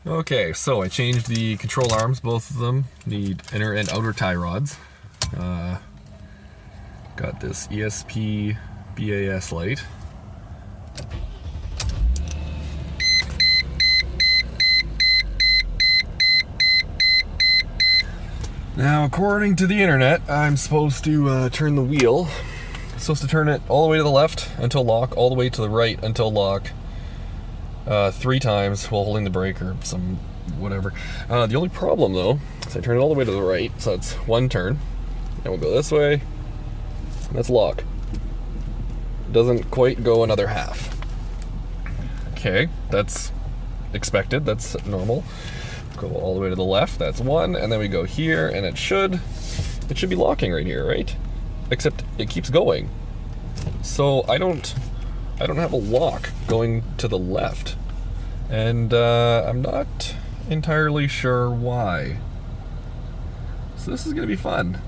Okay, so I changed the control arms. Both of them need inner and outer tie rods. Got this ESP BAS light. Now, according to the internet, I'm supposed to turn the wheel. I'm supposed to turn it all the way to the left until lock, all the way to the right until lock, 3 times while holding the brake or some whatever. The only problem though is I turn it all the way to the right, so that's 1 turn. And we'll go this way, and that's lock. Doesn't quite go another half. Okay, that's expected, that's normal. Go all the way to the left, that's 1, and then we go here, and it should be locking right here, right? Except it keeps going. So I don't have a lock going to the left, and I'm not entirely sure why. So this is gonna be fun.